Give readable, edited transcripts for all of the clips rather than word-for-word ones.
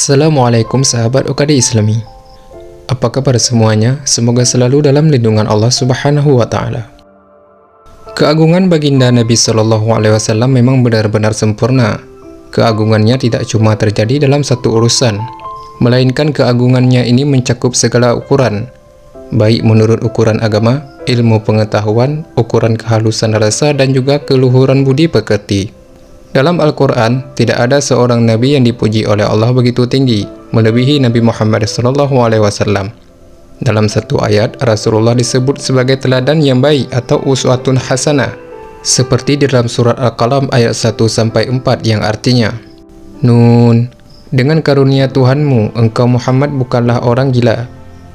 Assalamualaikum sahabat OKD Islami. Apa kabar semuanya? Semoga selalu dalam lindungan Allah Subhanahu wa Ta'ala. Keagungan baginda Nabi Shallallahu Alaihi Wasallam memang benar-benar sempurna. Keagungannya tidak cuma terjadi dalam satu urusan, melainkan keagungannya ini mencakup segala ukuran, baik menurut ukuran agama, ilmu pengetahuan, ukuran kehalusan rasa, dan juga keluhuran budi pekerti. Dalam Al-Quran, tidak ada seorang Nabi yang dipuji oleh Allah begitu tinggi, melebihi Nabi Muhammad SAW. Dalam satu ayat, Rasulullah disebut sebagai teladan yang baik atau uswatun hasanah, seperti di dalam surat Al-Qalam ayat 1-4 yang artinya, Nun, dengan karunia Tuhanmu, engkau Muhammad bukanlah orang gila,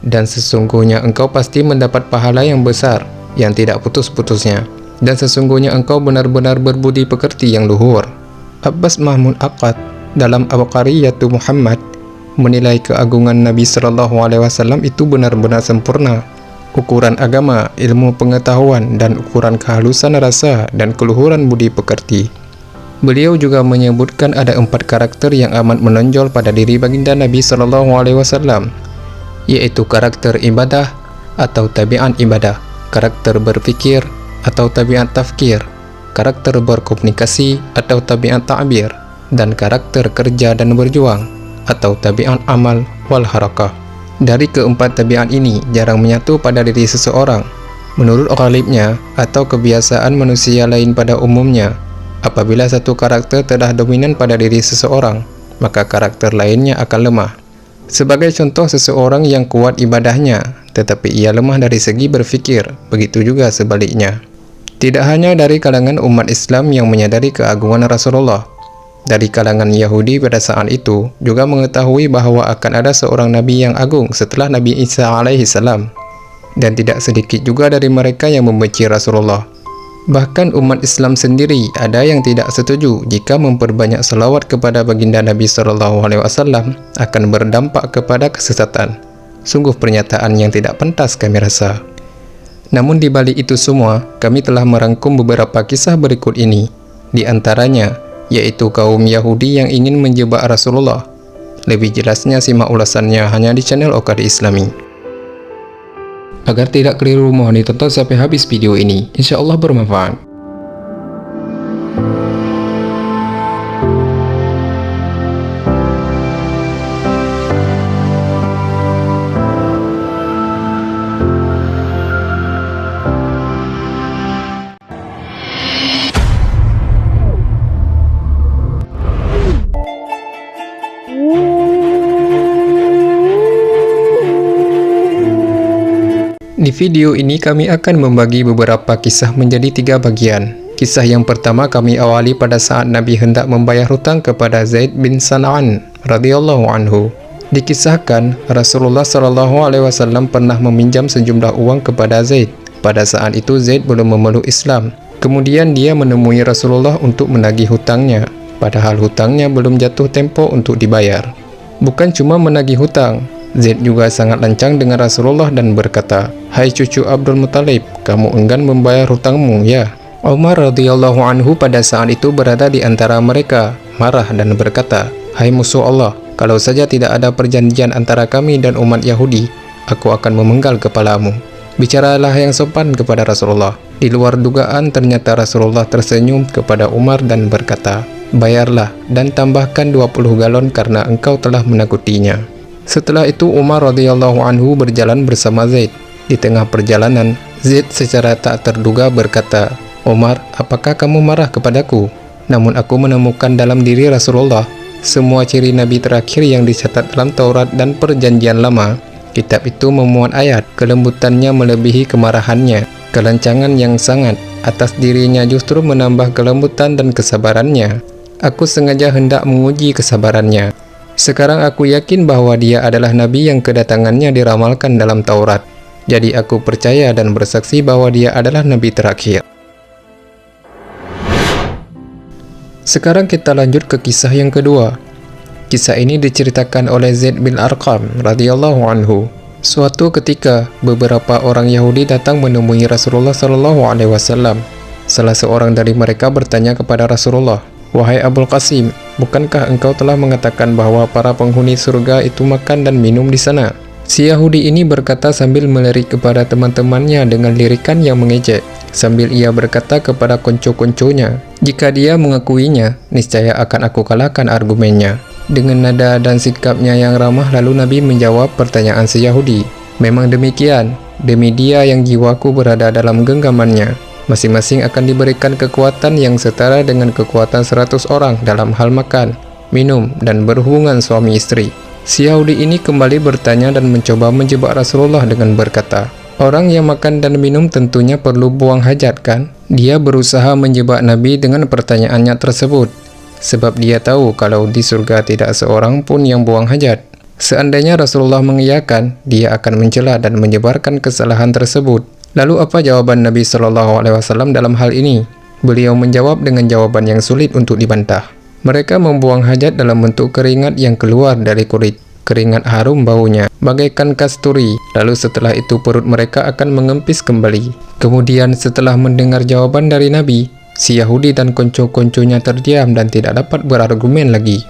dan sesungguhnya engkau pasti mendapat pahala yang besar, yang tidak putus-putusnya. Dan sesungguhnya engkau benar-benar berbudi pekerti yang luhur. Abbas Mahmud Aqad dalam Abqariyatu Muhammad menilai keagungan Nabi Shallallahu Alaihi Wasallam itu benar-benar sempurna. Ukuran agama, ilmu pengetahuan, dan ukuran kehalusan rasa dan keluhuran budi pekerti. Beliau juga menyebutkan ada 4 karakter yang amat menonjol pada diri baginda Nabi Shallallahu Alaihi Wasallam, yaitu karakter ibadah atau tabiat ibadah, karakter berpikir atau tabiat tafkir, karakter berkomunikasi atau tabiat ta'bir, dan karakter kerja dan berjuang atau tabiat amal wal harakah. Dari keempat tabiat ini jarang menyatu pada diri seseorang. Menurut ghalibnya atau kebiasaan manusia lain pada umumnya, apabila satu karakter telah dominan pada diri seseorang, maka karakter lainnya akan lemah. Sebagai contoh, seseorang yang kuat ibadahnya, tetapi ia lemah dari segi berfikir, begitu juga sebaliknya. Tidak hanya dari kalangan umat Islam yang menyadari keagungan Rasulullah, dari kalangan Yahudi pada saat itu juga mengetahui bahwa akan ada seorang Nabi yang agung setelah Nabi Isa alaihi salam, dan tidak sedikit juga dari mereka yang membenci Rasulullah. Bahkan umat Islam sendiri ada yang tidak setuju jika memperbanyak selawat kepada baginda Nabi Shallallahu Alaihi Wasallam akan berdampak kepada kesesatan. Sungguh pernyataan yang tidak pantas kami rasa. Namun di balik itu semua, kami telah merangkum beberapa kisah berikut ini. Di antaranya, yaitu kaum Yahudi yang ingin menjebak Rasulullah. Lebih jelasnya simak ulasannya hanya di channel OKD Islami. Agar tidak keliru, mohon ditonton sampai habis video ini. Insya Allah bermanfaat. Di video ini kami akan membagi beberapa kisah menjadi 3 bagian. Kisah yang pertama kami awali pada saat Nabi hendak membayar hutang kepada Zaid bin San'an radhiyallahu anhu. Dikisahkan Rasulullah Shallallahu Alaihi Wasallam pernah meminjam sejumlah uang kepada Zaid. Pada saat itu Zaid belum memeluk Islam. Kemudian dia menemui Rasulullah untuk menagih hutangnya, padahal hutangnya belum jatuh tempo untuk dibayar. Bukan cuma menagih hutang, Zaid juga sangat lancang dengan Rasulullah dan berkata, "Hai cucu Abdul Muthalib, kamu enggan membayar hutangmu, ya?" Umar radhiyallahu anhu pada saat itu berada di antara mereka, marah dan berkata, "Hai musuh Allah, kalau saja tidak ada perjanjian antara kami dan umat Yahudi, aku akan memenggal kepalamu. Bicaralah yang sopan kepada Rasulullah." Di luar dugaan, ternyata Rasulullah tersenyum kepada Umar dan berkata, "Bayarlah dan tambahkan 20 galon karena engkau telah menakutinya." Setelah itu Umar radhiyallahu anhu berjalan bersama Zaid. Di tengah perjalanan, Zaid secara tak terduga berkata, "Umar, apakah kamu marah kepadaku? Namun aku menemukan dalam diri Rasulullah semua ciri Nabi terakhir yang dicatat dalam Taurat dan Perjanjian Lama. Kitab itu memuat ayat, kelembutannya melebihi kemarahannya, kelancangan yang sangat atas dirinya justru menambah kelembutan dan kesabarannya. Aku sengaja hendak menguji kesabarannya. Sekarang aku yakin bahwa dia adalah Nabi yang kedatangannya diramalkan dalam Taurat. Jadi aku percaya dan bersaksi bahwa dia adalah Nabi terakhir." Sekarang kita lanjut ke kisah yang kedua. Kisah ini diceritakan oleh Zaid bin Arqam radhiyallahu anhu. Suatu ketika, beberapa orang Yahudi datang menemui Rasulullah Shallallahu Alaihi Wasallam. Salah seorang dari mereka bertanya kepada Rasulullah, "Wahai Abul Qasim, bukankah engkau telah mengatakan bahwa para penghuni surga itu makan dan minum di sana?" Si Yahudi ini berkata sambil melirik kepada teman-temannya dengan lirikan yang mengejek, sambil ia berkata kepada konco-konconya, "Jika dia mengakuinya, niscaya akan aku kalahkan argumennya." Dengan nada dan sikapnya yang ramah, lalu Nabi menjawab pertanyaan si Yahudi, "Memang demikian, demi dia yang jiwaku berada dalam genggamannya. Masing-masing akan diberikan kekuatan yang setara dengan kekuatan 100 orang dalam hal makan, minum, dan berhubungan suami istri." Si Yahudi ini kembali bertanya dan mencoba menjebak Rasulullah dengan berkata, "Orang yang makan dan minum tentunya perlu buang hajat, kan?" Dia berusaha menjebak Nabi dengan pertanyaannya tersebut, sebab dia tahu kalau di surga tidak seorang pun yang buang hajat. Seandainya Rasulullah mengiyakan, dia akan mencela dan menyebarkan kesalahan tersebut. Lalu apa jawaban Nabi Shallallahu Alaihi Wasallam dalam hal ini? Beliau menjawab dengan jawaban yang sulit untuk dibantah. Mereka membuang hajat dalam bentuk keringat yang keluar dari kulit. Keringat harum baunya, bagaikan kasturi. Lalu setelah itu perut mereka akan mengempis kembali. Kemudian setelah mendengar jawaban dari Nabi, si Yahudi dan konco-konconya terdiam dan tidak dapat berargumen lagi.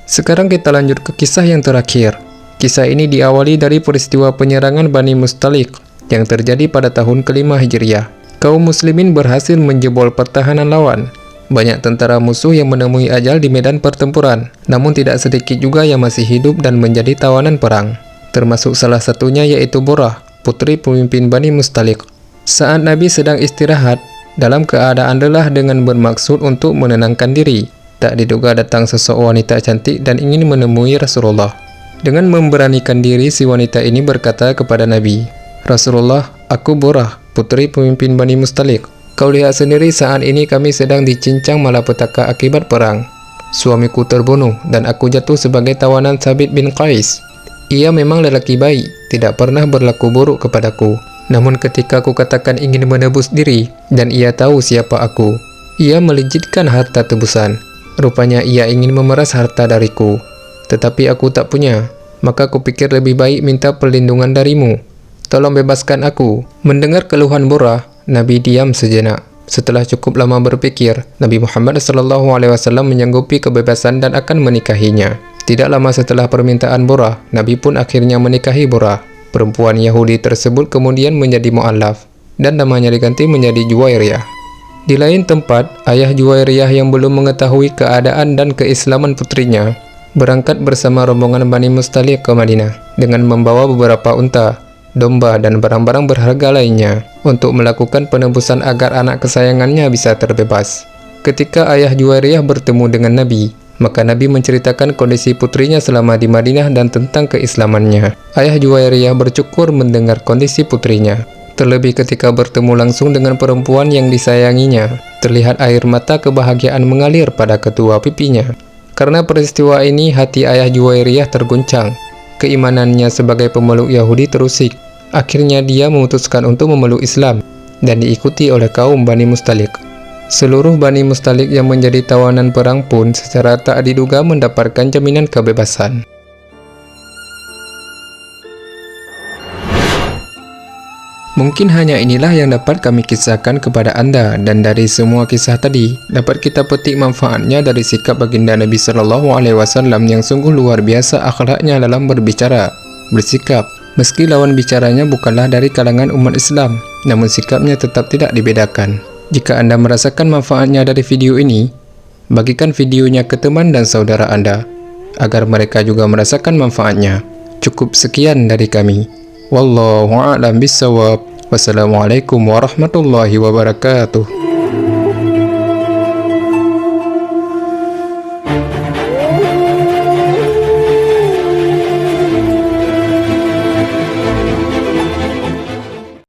Sekarang kita lanjut ke kisah yang terakhir. Kisah ini diawali dari peristiwa penyerangan Bani Mustalik yang terjadi pada tahun ke-5 Hijriah. Kaum muslimin berhasil menjebol pertahanan lawan. Banyak tentara musuh yang menemui ajal di medan pertempuran, namun tidak sedikit juga yang masih hidup dan menjadi tawanan perang. Termasuk salah satunya yaitu Borah, putri pemimpin Bani Mustalik. Saat Nabi sedang istirahat, dalam keadaan lelah dengan bermaksud untuk menenangkan diri, tak diduga datang sosok wanita cantik dan ingin menemui Rasulullah. Dengan memberanikan diri, si wanita ini berkata kepada Nabi, "Rasulullah, aku Borah, putri pemimpin Bani Mustalik. Kau lihat sendiri saat ini kami sedang dicincang malapetaka akibat perang. Suamiku terbunuh dan aku jatuh sebagai tawanan Sabit bin Qais. Ia memang lelaki baik, tidak pernah berlaku buruk kepadaku. Namun ketika aku katakan ingin menebus diri dan ia tahu siapa aku, ia melejitkan harta tebusan. Rupanya ia ingin memeras harta dariku, tetapi aku tak punya. Maka kupikir lebih baik minta perlindungan darimu. Tolong bebaskan aku." Mendengar keluhan Borah, Nabi diam sejenak. Setelah cukup lama berpikir, Nabi Muhammad SAW menyanggupi kebebasan dan akan menikahinya. Tidak lama setelah permintaan Borah, Nabi pun akhirnya menikahi Borah. Perempuan Yahudi tersebut kemudian menjadi mu'allaf, dan namanya diganti menjadi Juwairiyah. Di lain tempat, ayah Juwairiyah yang belum mengetahui keadaan dan keislaman putrinya, berangkat bersama rombongan Bani Mustalik ke Madinah dengan membawa beberapa unta, domba, dan barang-barang berharga lainnya untuk melakukan penebusan agar anak kesayangannya bisa terbebas. Ketika ayah Juwairiyah bertemu dengan Nabi, maka Nabi menceritakan kondisi putrinya selama di Madinah dan tentang keislamannya. Ayah Juwairiyah bersyukur mendengar kondisi putrinya. Terlebih ketika bertemu langsung dengan perempuan yang disayanginya, terlihat air mata kebahagiaan mengalir pada kedua pipinya. Karena peristiwa ini, hati ayah Juwairiyah terguncang. Keimanannya sebagai pemeluk Yahudi terusik. Akhirnya dia memutuskan untuk memeluk Islam dan diikuti oleh kaum Bani Mustalik. Seluruh Bani Mustalik yang menjadi tawanan perang pun secara tak diduga mendapatkan jaminan kebebasan. Mungkin hanya inilah yang dapat kami kisahkan kepada Anda, dan dari semua kisah tadi dapat kita petik manfaatnya dari sikap baginda Nabi Shallallahu Alaihi Wasallam yang sungguh luar biasa akhlaknya dalam berbicara, bersikap. Meski lawan bicaranya bukanlah dari kalangan umat Islam, namun sikapnya tetap tidak dibedakan. Jika Anda merasakan manfaatnya dari video ini, bagikan videonya ke teman dan saudara Anda, agar mereka juga merasakan manfaatnya. Cukup sekian dari kami. Wallahu a'lam bishawab. Wassalamualaikum warahmatullahi wabarakatuh.